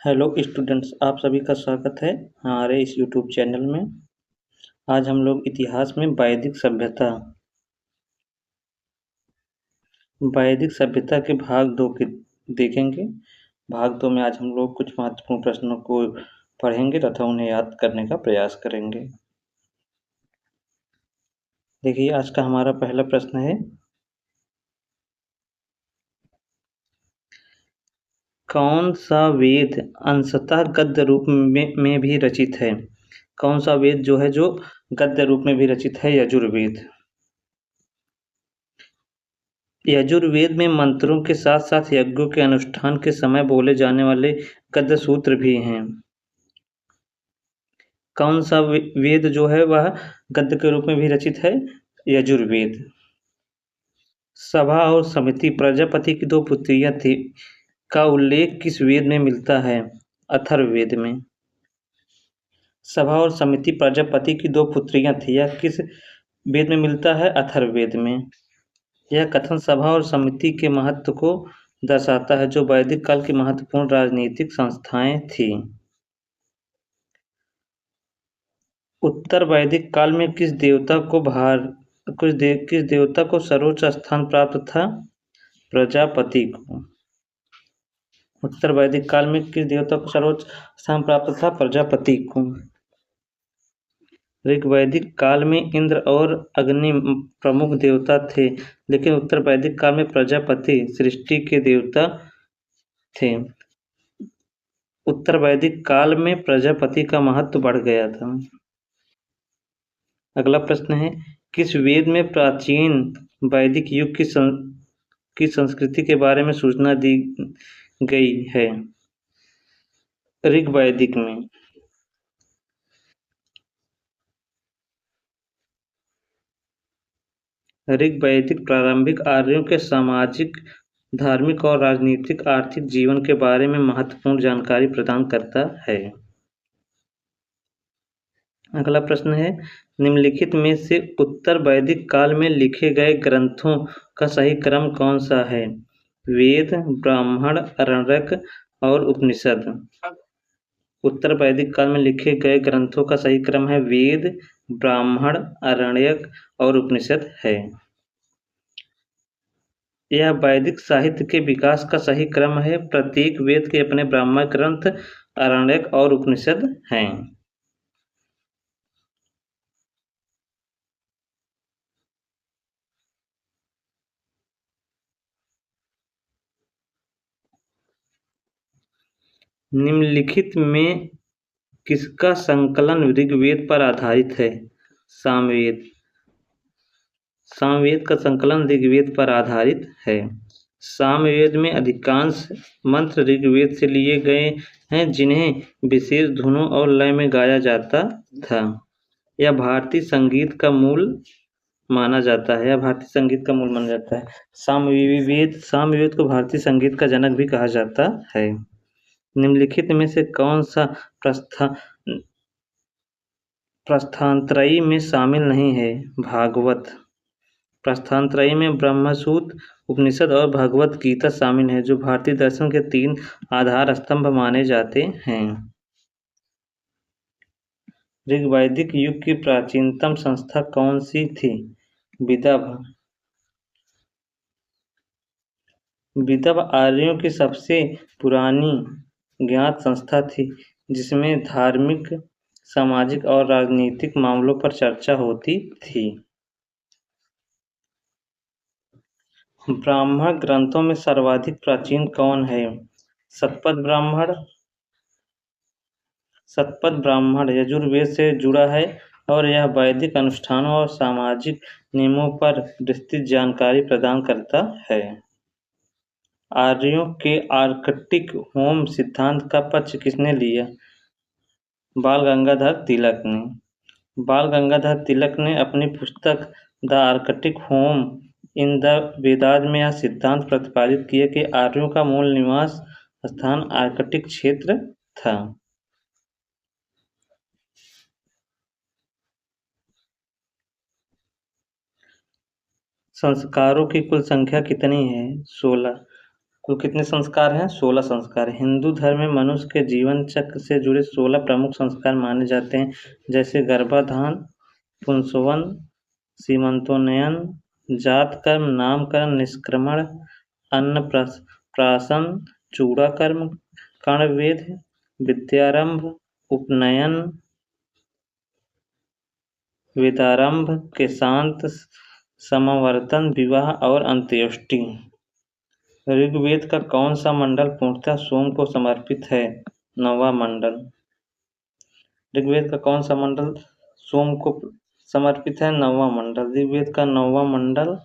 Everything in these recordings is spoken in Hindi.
हेलो स्टूडेंट्स, आप सभी का स्वागत है हमारे इस यूट्यूब चैनल में। आज हम लोग इतिहास में वैदिक सभ्यता के भाग 2 के देखेंगे। भाग 2 में आज हम लोग कुछ महत्वपूर्ण प्रश्नों को पढ़ेंगे तथा उन्हें याद करने का प्रयास करेंगे। देखिए, आज का हमारा पहला प्रश्न है, कौन सा वेद अंशतः गद्य रूप में भी रचित है? कौन सा वेद जो है जो गद्य रूप में भी रचित है? यजुर्वेद। यजुर्वेद में मंत्रों के साथ साथ यज्ञों के अनुष्ठान के समय बोले जाने वाले गद्य सूत्र भी हैं। कौन सा वेद जो है वह गद्य के रूप में भी रचित है? यजुर्वेद। सभा और समिति प्रजापति की 2 पुत्रियां थी का उल्लेख किस वेद में मिलता है? अथर्ववेद में। सभा और समिति प्रजापति की 2 पुत्रियां थी, यह किस वेद में मिलता है? अथर्ववेद में। यह कथन सभा और समिति के महत्व को दर्शाता है, जो वैदिक काल की महत्वपूर्ण राजनीतिक संस्थाएं थीं। उत्तर वैदिक काल में किस देवता को सर्वोच्च स्थान प्राप्त था? प्रजापति को। उत्तर वैदिक काल में किस देवता को सर्वोच्च स्थान प्राप्त था? प्रजापति को। ऋग्वैदिक काल में इंद्र और अग्नि प्रमुख देवता थे, लेकिन उत्तर वैदिक काल में प्रजापति सृष्टि के देवता थे। उत्तर वैदिक काल में प्रजापति का महत्व बढ़ गया था। अगला प्रश्न है, किस वेद में प्राचीन वैदिक युग की संस्कृति के बारे में सूचना दी गई है? ऋग्वैदिक में। ऋग्वैदिक प्रारंभिक आर्यों के सामाजिक, धार्मिक और राजनीतिक आर्थिक जीवन के बारे में महत्वपूर्ण जानकारी प्रदान करता है। अगला प्रश्न है, निम्नलिखित में से उत्तर वैदिक काल में लिखे गए ग्रंथों का सही क्रम कौन सा है? वेद, ब्राह्मण, आरण्यक और उपनिषद। उत्तर वैदिक काल में लिखे गए ग्रंथों का सही क्रम है वेद, ब्राह्मण, आरण्यक और उपनिषद है। यह वैदिक साहित्य के विकास का सही क्रम है। प्रत्येक वेद के अपने ब्राह्मण ग्रंथ, आरण्यक और उपनिषद हैं। निम्नलिखित में किसका संकलन ऋग्वेद पर आधारित है? सामवेद। सामवेद का संकलन ऋग्वेद पर आधारित है। सामवेद में अधिकांश मंत्र ऋग्वेद से लिए गए हैं, जिन्हें विशेष धुनों और लय में गाया जाता था। यह भारतीय संगीत का मूल माना जाता है। सामवेद को भारतीय संगीत का जनक भी कहा जाता है। निम्नलिखित में से कौन सा प्रस्थानत्रयी में शामिल नहीं है? भागवत। प्रस्थानत्रयी में ब्रह्मसूत्र, उपनिषद और भगवद गीता शामिल है, जो भारतीय दर्शन के 3 आधार स्तंभ माने जाते हैं। ऋग्वैदिक युग की प्राचीनतम संस्था कौन सी थी? विदर्भ। विदर्भ आर्यों की सबसे पुरानी ज्ञात संस्था थी, जिसमें धार्मिक, सामाजिक और राजनीतिक मामलों पर चर्चा होती थी। ब्राह्मण ग्रंथों में सर्वाधिक प्राचीन कौन है? शतपथ ब्राह्मण यजुर्वेद से जुड़ा है और यह वैदिक अनुष्ठानों और सामाजिक नियमों पर विस्तृत जानकारी प्रदान करता है। आर्यों के आर्कटिक होम सिद्धांत का पक्ष किसने लिया? बाल गंगाधर तिलक ने अपनी पुस्तक the Arctic home in the Vedas में यह सिद्धांत प्रतिपादित किया कि आर्यों का मूल निवास स्थान आर्कटिक क्षेत्र था। संस्कारों की कुल संख्या कितनी है? 16। कुल कितने संस्कार हैं? 16 संस्कार। हिंदू धर्म में मनुष्य के जीवन चक्र से जुड़े 16 प्रमुख संस्कार माने जाते हैं, जैसे गर्भाधान, पुंसवन, सीमंतोन्नयन, जात कर्म, नामकरण, निष्क्रमण, अन्नप्राशन, चूड़ाकर्म, कर्णवेध, विद्यारंभ, उपनयन, वेदारंभ, केशांत, समावर्तन, विवाह और अंत्येष्टि। ऋग्वेद का कौन सा मंडल पूर्णतः सोम को समर्पित है? 9वां मंडल। ऋग्वेद का कौन सा मंडल सोम को समर्पित है? 9वां मंडल। ऋग्वेद का 9वां मंडल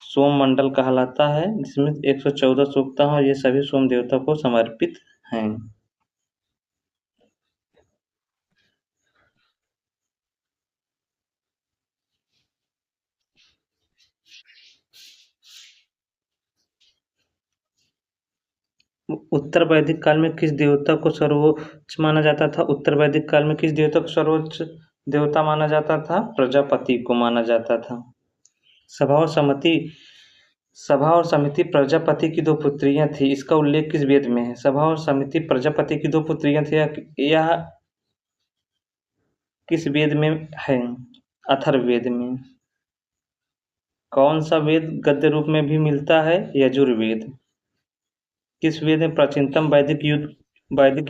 सोम मंडल कहलाता है, जिसमें 114 सूक्त हैं और ये सभी सोम देवता को समर्पित हैं। उत्तर वैदिक काल में किस देवता को सर्वोच्च माना जाता था? उत्तर वैदिक काल में किस देवता को सर्वोच्च देवता माना जाता था? प्रजापति को माना जाता था। सभा और समिति प्रजापति की दो पुत्रियां थी, इसका उल्लेख किस वेद में है? सभा और समिति प्रजापति की दो पुत्रियां थी, यह किस वेद में है? अथर्ववेद में। कौन सा वेद गद्य रूप में भी मिलता है? यजुर्वेद। किस वेद में प्राचीनतम वैदिक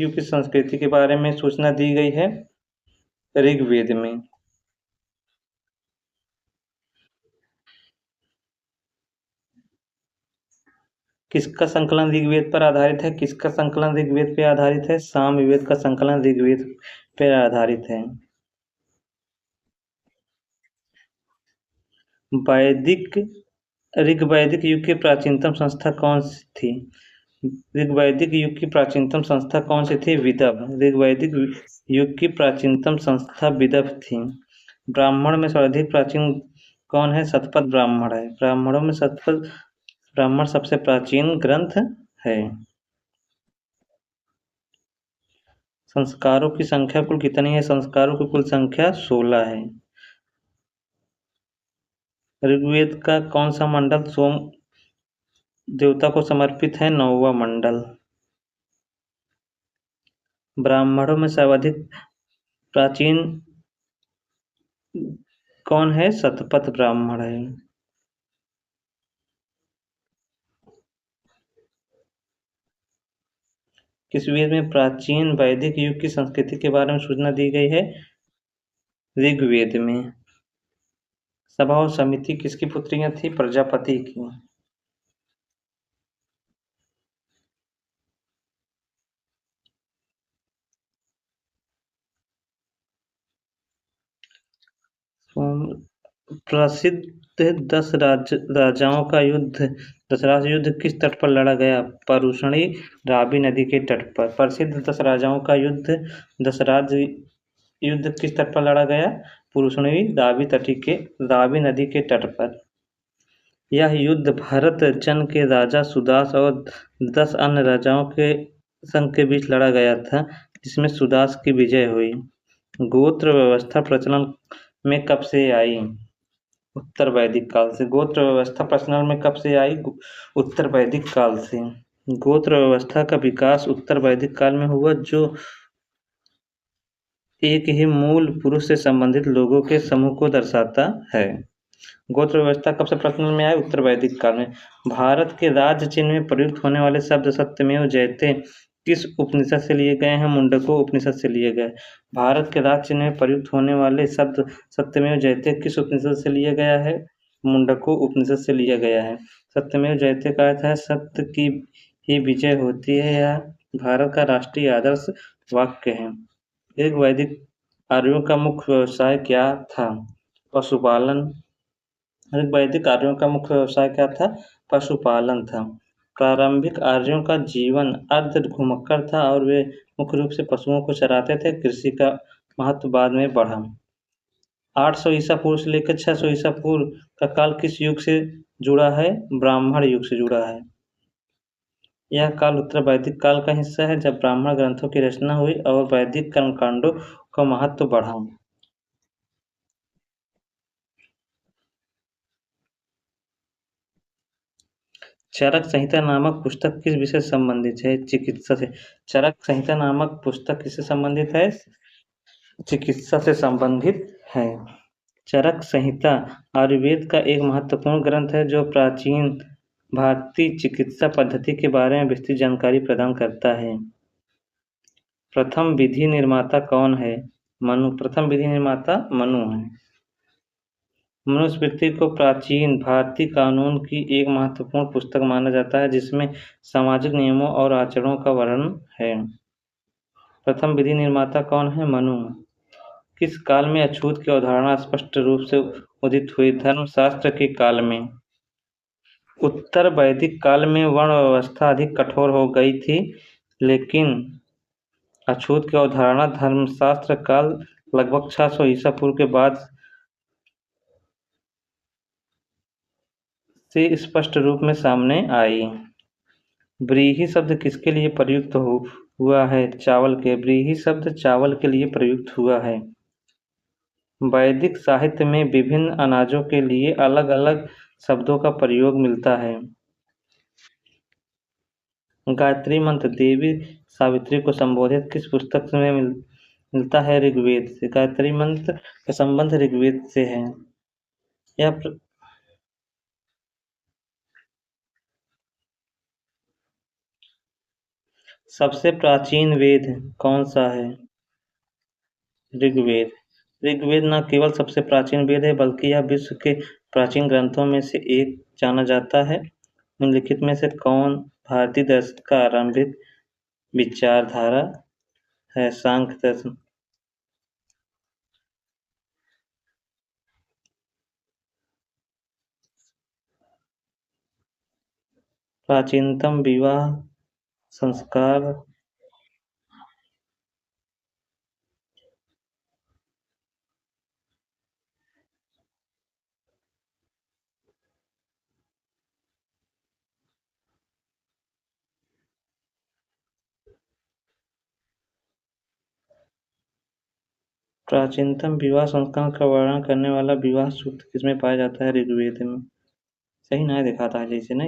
युग की संस्कृति के बारे में सूचना दी गई है? ऋग्वेद में। किसका संकलन ऋग्वेद पर आधारित है? किसका संकलन ऋग्वेद पर आधारित है? सामवेद का संकलन ऋग्वेद पर आधारित है। ऋग्वैदिक युग की प्राचीनतम संस्था कौन सी थी? ऋग्वैदिक युग की प्राचीनतम संस्था कौन सी थी? विदर्भ। ऋग्वैदिक युग की प्राचीनतम संस्था विदर्भ थी। ब्राह्मण में सर्वाधिक प्राचीन कौन है? शतपथ ब्राह्मण है। ब्राह्मणों में शतपथ ब्राह्मण सबसे प्राचीन ग्रंथ है। संस्कारों की संख्या कुल कितनी है? संस्कारों की कुल संख्या 16 है। ऋग्वेद का कौन सा मंडल सोम देवता को समर्पित है? 9वां मंडल। ब्राह्मणों में सर्वाधिक प्राचीन कौन है? शतपथ ब्राह्मण है। किस वेद में प्राचीन वैदिक युग की संस्कृति के बारे में सूचना दी गई है? ऋग्वेद में। सभा और समिति किसकी पुत्रियां थी? प्रजापति की। प्रसिद्ध 10 राजाओं का युद्ध दशराज युद्ध किस तट पर लड़ा गया? परुषणी रावी नदी के तट पर। प्रसिद्ध 10 राजाओं का युद्ध दशराज युद्ध किस तट पर लड़ा गया? पुरुषणी रावी नदी के तट पर। यह युद्ध भरत जन के राजा सुदास और 10 अन्य राजाओं के संघ के बीच लड़ा गया था, जिसमें सुदास की विजय हुई। गोत्र व्यवस्था प्रचलन में कब से आई? उत्तर वैदिक काल से। गोत्र व्यवस्था प्रचलन में कब से आई? उत्तर वैदिक काल से। गोत्र व्यवस्था का विकास उत्तर वैदिक काल में हुआ, जो एक ही मूल पुरुष से संबंधित लोगों के समूह को दर्शाता है। गोत्र व्यवस्था कब से प्रचलन में आई? उत्तर वैदिक काल में। भारत के राज्य चिन्ह में प्रयुक्त होने वाले शब्द सत्यमेव जयते किस उपनिषद से लिए गए हैं? मुंडको उपनिषद से लिए गए। भारत के राज्य चिन्ह में प्रयुक्त होने वाले शब्द सत्यमेव जयते किस उपनिषद से लिया गया है? मुंडको उपनिषद से लिया गया है। सत्यमेव जयते का अर्थ है सत्य की ही विजय होती है। यह भारत का राष्ट्रीय आदर्श वाक्य है। एक वैदिक आर्यों का मुख्य व्यवसाय क्या था? पशुपालन। वैदिक आर्यों का मुख्य व्यवसाय क्या था? पशुपालन था। प्रारंभिक आर्यों का जीवन अर्ध घुमक्कड़ था और वे मुख्य रूप से पशुओं को चराते थे। कृषि का महत्व बाद में बढ़ा। 800 ईसा पूर्व से लेकर 600 ईसा पूर्व का काल किस युग से जुड़ा है? ब्राह्मण युग से जुड़ा है। यह काल उत्तर वैदिक काल का हिस्सा है, जब ब्राह्मण ग्रंथों की रचना हुई और वैदिक कर्मकांडों का महत्व बढ़ा। चरक संहिता नामक पुस्तक किस विषय से संबंधित है? चिकित्सा से। चरक संहिता नामक पुस्तक किससे संबंधित है? चिकित्सा से संबंधित है। चरक संहिता आयुर्वेद का एक महत्वपूर्ण ग्रंथ है जो प्राचीन भारतीय चिकित्सा पद्धति के बारे में विस्तृत जानकारी प्रदान करता है। प्रथम विधि निर्माता कौन है? मनु। प्रथम विधि निर्माता मनु है। मनुस्मृति को प्राचीन भारतीय कानून की एक महत्वपूर्ण पुस्तक माना जाता है जिसमें सामाजिक नियमों और आचरणों का वर्णन है। प्रथम विधि निर्माता कौन है? मनु। किस काल में अछूत की अवधारणा स्पष्ट रूप से उदित हुई? धर्मशास्त्र के काल में। उत्तर वैदिक काल में वर्ण व्यवस्था अधिक कठोर हो गई थी, लेकिन अछूत की अवधारणा धर्मशास्त्र काल लगभग 600 ईसा पूर्व के बाद से स्पष्ट रूप में सामने आई। व्रीहि शब्द किसके लिए प्रयुक्त हुआ है? चावल के। व्रीहि शब्द चावल के लिए प्रयुक्त हुआ है। वैदिक साहित्य में विभिन्न अनाजों के लिए अलग अलग शब्दों का प्रयोग मिलता है। गायत्री मंत्र देवी सावित्री को संबोधित किस पुस्तक में मिलता है? ऋग्वेद से। गायत्री मंत्र का संबंध ऋग्वेद से है। यह सबसे प्राचीन वेद कौन सा है? ऋग्वेद। ऋग्वेद न केवल सबसे प्राचीन वेद है बल्कि यह विश्व के प्राचीन ग्रंथों में से एक जाना जाता है। निम्नलिखित में से कौन भारतीय दर्शन का आरंभिक विचारधारा है? सांख्य दर्शन। प्राचीनतम विवाह संस्कार। प्राचीनतम विवाह संस्कार का वर्णन करने वाला विवाह सूक्त किसमें पाया जाता है? ऋग्वेद में। सही ना दिखाता है जैसे नहीं।